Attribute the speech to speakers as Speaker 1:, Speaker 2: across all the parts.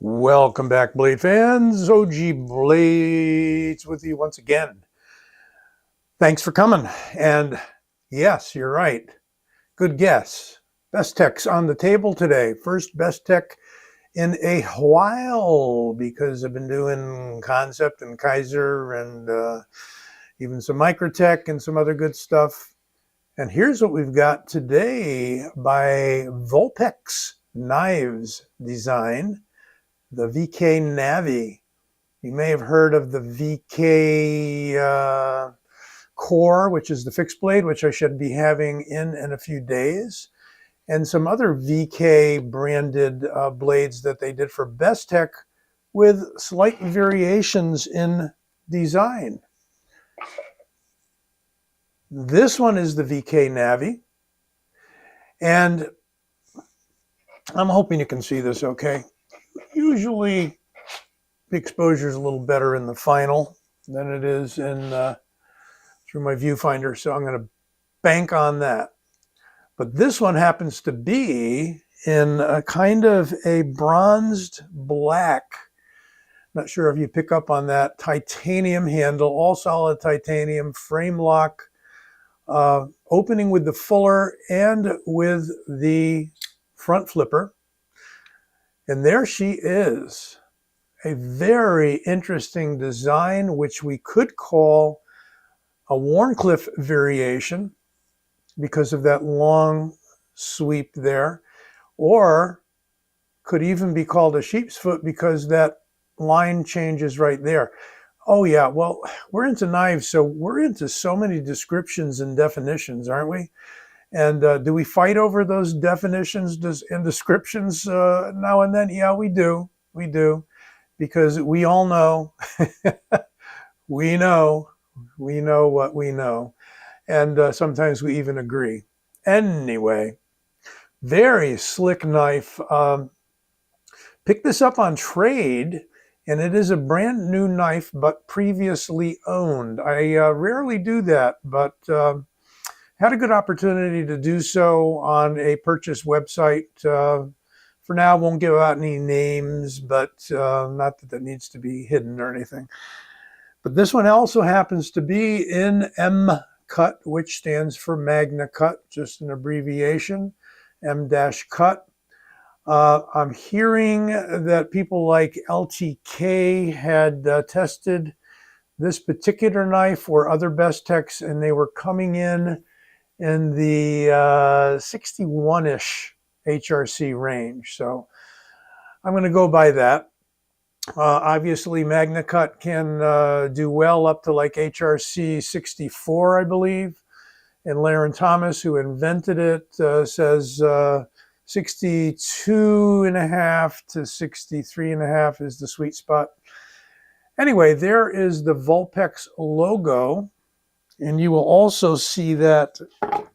Speaker 1: Welcome back, Blade fans. OG Blades with you once again. Thanks for coming. And yes, you're right. Good guess. Bestech's on the table today. First Bestech in a while because I've been doing Concept and Kaiser and even some Microtech and some other good stuff. And here's what we've got today by Vulpex Knife Designs. The VK Navi. You may have heard of the VK Core, which is the fixed blade, which I should be having in a few days, and some other VK branded blades that they did for Bestech with slight variations in design. This one is the VK Navi, and I'm hoping you can see this okay. Usually the exposure is a little better in the final than it is in through my viewfinder, so I'm going to bank on that. But this one happens to be in a kind of a bronzed black. Not sure if you pick up on that. Titanium handle, all solid titanium, Framelock, opening with the fuller and with the front flipper. And there she is, a very interesting design, which we could call a Wharncliffe variation because of that long sweep there, or could even be called a sheep's foot because that line changes right there. Oh yeah, well, we're into knives, so we're into so many descriptions and definitions, aren't we? And do we fight over those definitions and descriptions now and then? Yeah, we do. We do. Because we all know, we know what we know. And sometimes we even agree. Anyway, very slick knife. Picked this up on trade, and it is a brand new knife, but previously owned. I rarely do that, but had a good opportunity to do so on a purchase website. For now, won't give out any names, but not that that needs to be hidden or anything. But this one also happens to be in M-Cut, which stands for Magnacut, just an abbreviation, M-Cut. I'm hearing that people like LTK had tested this particular knife or other Bestechs, and they were coming in the 61-ish HRC range. So I'm going to go by that. Obviously, Magnacut can do well up to like HRC 64, I believe. And Laren Thomas, who invented it, says 62.5 to 63.5 is the sweet spot. Anyway, there is the Vulpex logo. And you will also see that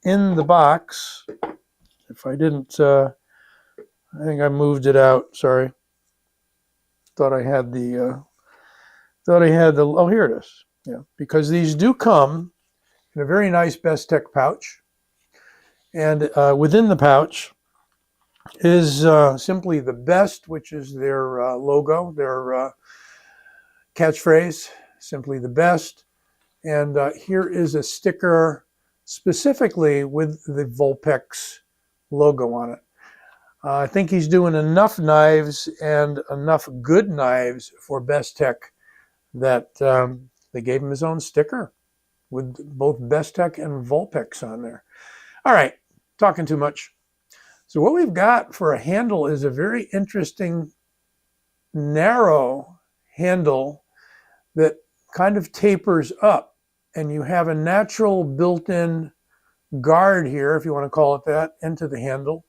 Speaker 1: in the box. If I didn't, I think I moved it out. Sorry. Thought I had the, oh, here it is. Yeah, because these do come in a very nice Bestech pouch. And within the pouch is simply the best, which is their logo, their catchphrase, simply the best. And here is a sticker specifically with the Vulpex logo on it. I think he's doing enough knives and enough good knives for Bestech that they gave him his own sticker with both Bestech and Vulpex on there. All right, talking too much. So what we've got for a handle is a very interesting narrow handle that kind of tapers up, and you have a natural built-in guard here, if you want to call it that, into the handle.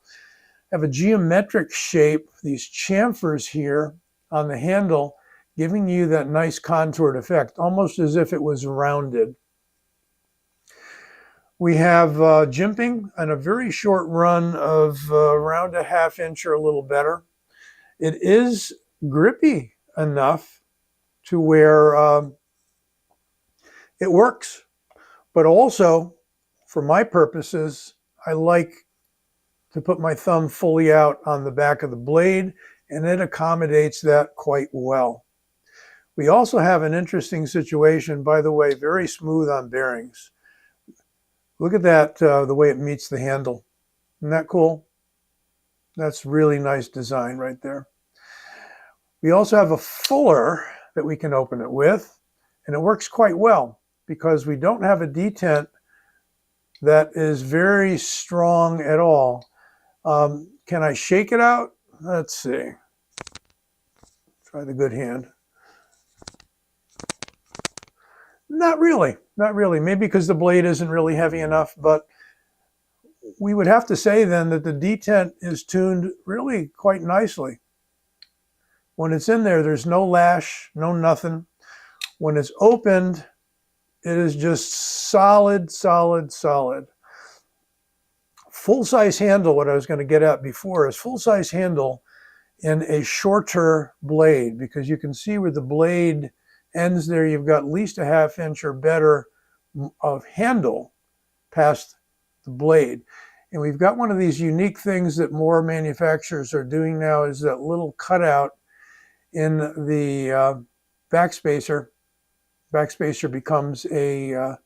Speaker 1: Have a geometric shape, these chamfers here on the handle, giving you that nice contoured effect, almost as if it was rounded. We have jimping and a very short run of around a ½ inch or a little better. It is grippy enough to where it works, but also for my purposes, I like to put my thumb fully out on the back of the blade and it accommodates that quite well. We also have an interesting situation, by the way, very smooth on bearings. Look at that, the way it meets the handle. Isn't that cool? That's really nice design right there. We also have a fuller that we can open it with, and it works quite well because we don't have a detent that is very strong at all. Can I shake it out? Let's see. Try the good hand. Not really, not really. Maybe because the blade isn't really heavy enough, but we would have to say then that the detent is tuned really quite nicely. When it's in there, there's no lash, no nothing. When it's opened, it is just solid, solid, solid. Full-size handle, what I was going to get at before, is full-size handle in a shorter blade, because you can see where the blade ends there. You've got at least a ½ inch or better of handle past the blade. And we've got one of these unique things that more manufacturers are doing now, is that little cutout in the backspacer. Backspacer becomes a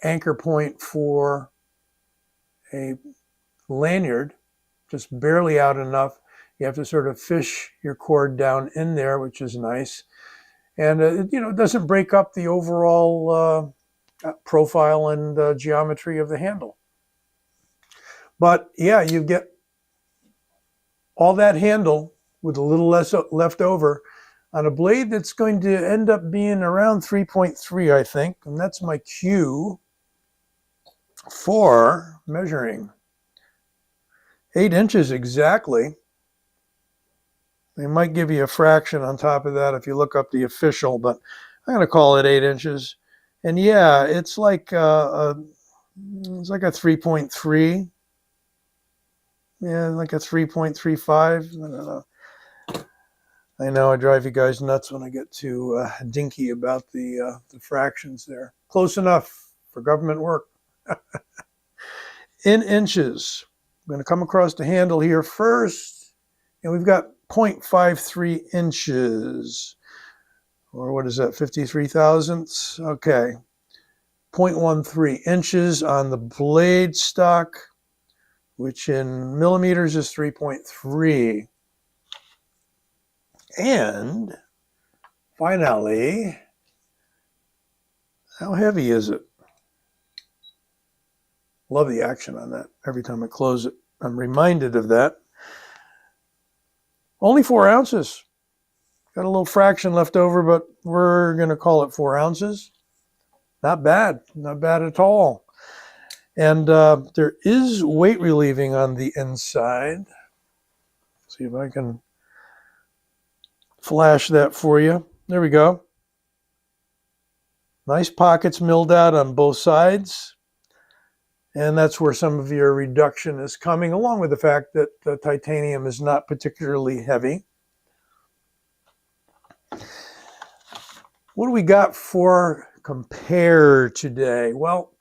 Speaker 1: anchor point for a lanyard, just barely out enough. You have to sort of fish your cord down in there, which is nice. And it doesn't break up the overall profile and geometry of the handle. But yeah, you get all that handle with a little less left over on a blade that's going to end up being around 3.3, I think. And that's my cue for measuring. 8 inches exactly. They might give you a fraction on top of that if you look up the official, but I'm going to call it 8 inches. And yeah, it's like a 3.3. Yeah, like a 3.35. I don't know. I know I drive you guys nuts when I get too dinky about the fractions there. Close enough for government work. In inches. I'm going to come across the handle here first, and we've got 0.53 inches. Or what is that, 53 thousandths? Okay. 0.13 inches on the blade stock, which in millimeters is 3.3. And finally, how heavy is it? Love the action on that. Every time I close it, I'm reminded of that. Only 4 ounces. Got a little fraction left over, but we're going to call it 4 ounces. Not bad. Not bad at all. And there is weight relieving on the inside. See if I can flash that for you. There we go. Nice pockets milled out on both sides. And that's where some of your reduction is coming, along with the fact that the titanium is not particularly heavy. What do we got for compare today? Well,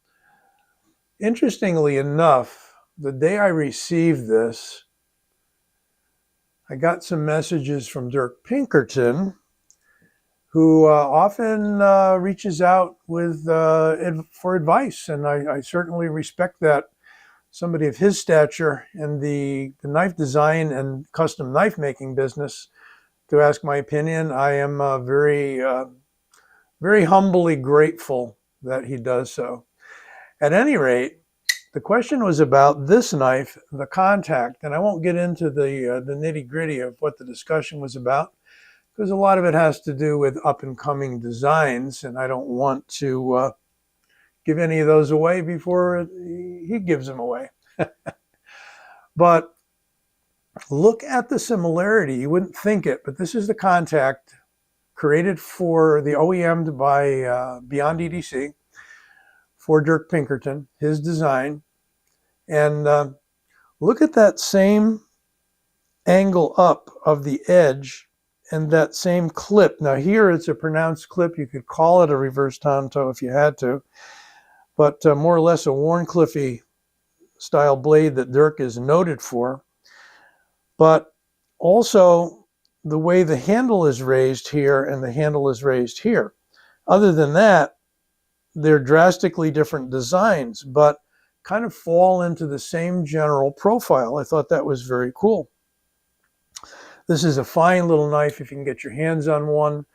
Speaker 1: interestingly enough, the day I received this, I got some messages from Dirk Pinkerton, who often reaches out with for advice, and I certainly respect that. Somebody of his stature in the knife design and custom knife making business to ask my opinion. I am very humbly grateful that he does so. At any rate, the question was about this knife, the Contact, and I won't get into the nitty-gritty of what the discussion was about, because a lot of it has to do with up-and-coming designs, and I don't want to give any of those away before he gives them away. But look at the similarity. You wouldn't think it, but this is the Contact, created for the OEM by Beyond EDC for Dirk Pinkerton, his design. And look at that same angle up of the edge and that same clip. Now here it's a pronounced clip. You could call it a reverse Tonto if you had to, but more or less a Warncliffe style blade that Dirk is noted for. But also the way the handle is raised here and the handle is raised here. Other than that, they're drastically different designs, but kind of fall into the same general profile. I thought that was very cool. This is a fine little knife if you can get your hands on one.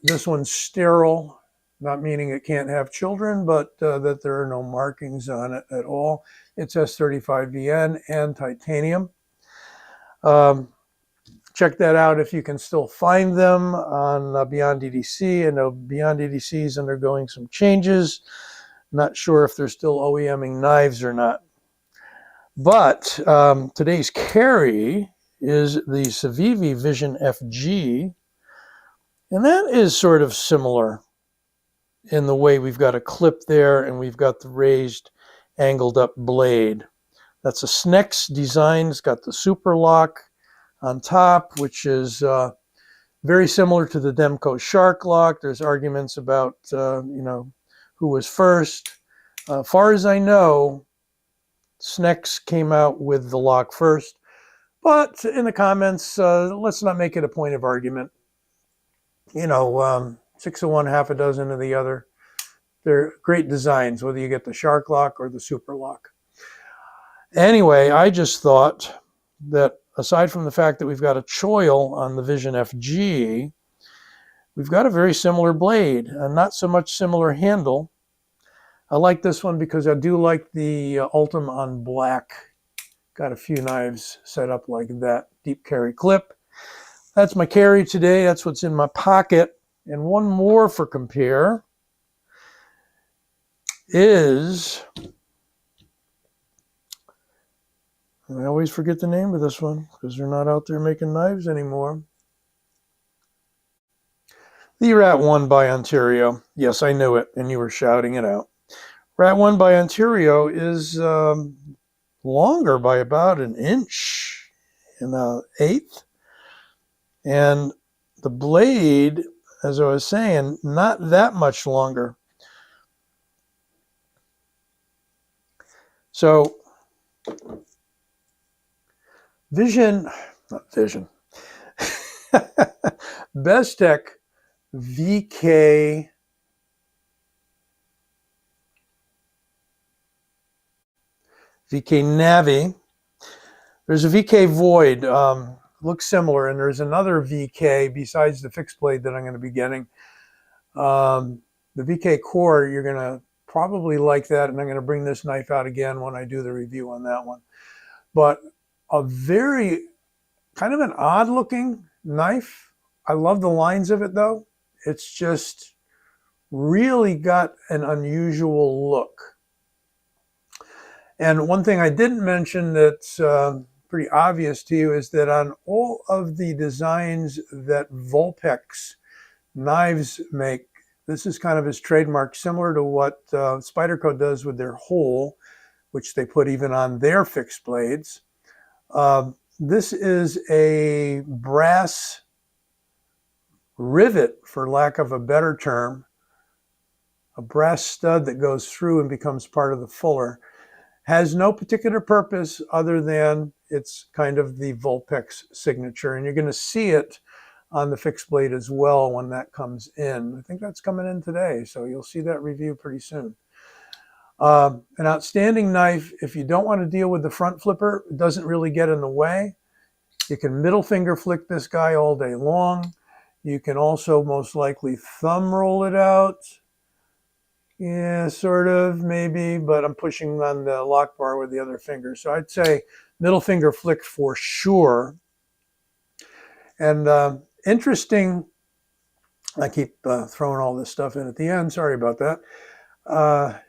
Speaker 1: This one's sterile, not meaning it can't have children, but that there are no markings on it at all. It's S35VN and titanium. Check that out if you can still find them on Beyond EDC. I know Beyond EDC is undergoing some changes. Not sure if they're still OEMing knives or not. But today's carry is the Civivi Vision FG, and that is sort of similar in the way we've got a clip there and we've got the raised angled up blade. That's a Snex design. It's got the super lock on top, which is very similar to the Demco Shark Lock. There's arguments about who was first. Far as I know, Snex came out with the lock first. But in the comments, let's not make it a point of argument. 6 of one, half a dozen of the other. They're great designs, whether you get the Shark Lock or the Super Lock. Anyway, I just thought that aside from the fact that we've got a choil on the Vision FG, we've got a very similar blade, and not so much similar handle. I like this one because I do like the Ultim on black. Got a few knives set up like that. Deep carry clip. That's my carry today. That's what's in my pocket. And one more for compare is, I always forget the name of this one because they're not out there making knives anymore. The Rat 1 by Ontario. Yes, I knew it, and you were shouting it out. Rat 1 by Ontario is longer by about an inch and an eighth. And the blade, as I was saying, not that much longer. So Bestech VK Navi. There's a VK Void, looks similar, and there's another VK besides the fixed blade that I'm going to be getting. The VK Core, you're going to probably like that, and I'm going to bring this knife out again when I do the review on that one. But a very kind of an odd looking knife. I love the lines of it though. It's just really got an unusual look. And one thing I didn't mention that's pretty obvious to you is that on all of the designs that Vulpex Knives make, this is kind of his trademark, similar to what Spyderco does with their hole, which they put even on their fixed blades. This is a brass rivet, for lack of a better term, a brass stud that goes through and becomes part of the fuller. Has no particular purpose other than it's kind of the Vulpex signature, and you're going to see it on the fixed blade as well when that comes in. I think that's coming in today, so you'll see that review pretty soon. An outstanding knife. If you don't want to deal with the front flipper, it doesn't really get in the way. You can middle finger flick this guy all day long. You can also most likely thumb roll it out. Yeah, sort of, maybe, but I'm pushing on the lock bar with the other finger. So I'd say middle finger flick for sure. And interesting, I keep throwing all this stuff in at the end. Sorry about that.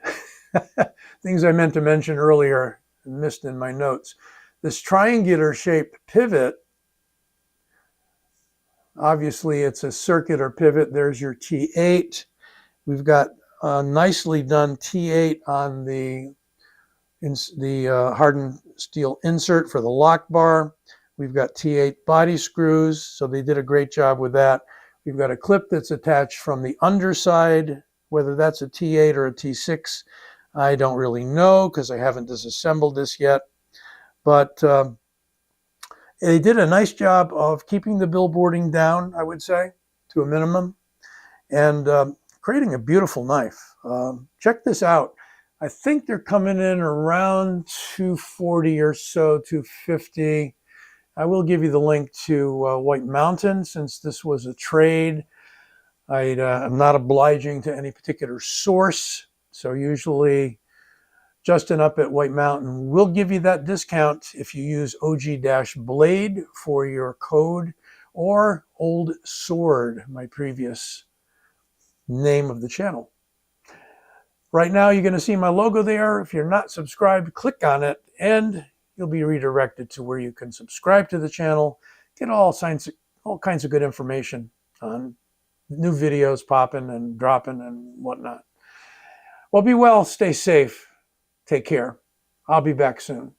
Speaker 1: Things I meant to mention earlier and missed in my notes. This triangular shaped pivot, obviously it's a circular pivot. There's your T8. We've got nicely done T8 on the hardened steel insert for the lock bar. We've got T8 body screws, so they did a great job with that. We've got a clip that's attached from the underside, whether that's a T8 or a T6, I don't really know because I haven't disassembled this yet. But They did a nice job of keeping the billboarding down, I would say, to a minimum, and creating a beautiful knife. Check this out. I think they're coming in around 240 or so, 250. I will give you the link to White Mountain, since this was a trade. I'm not obliging to any particular source, so usually Justin up at White Mountain will give you that discount if you use OG-Blade for your code, or Old Sword, my previous name of the channel. Right now, you're going to see my logo there. If you're not subscribed, click on it, and you'll be redirected to where you can subscribe to the channel, get all kinds of good information on new videos popping and dropping and whatnot. Well, be well, stay safe, take care. I'll be back soon.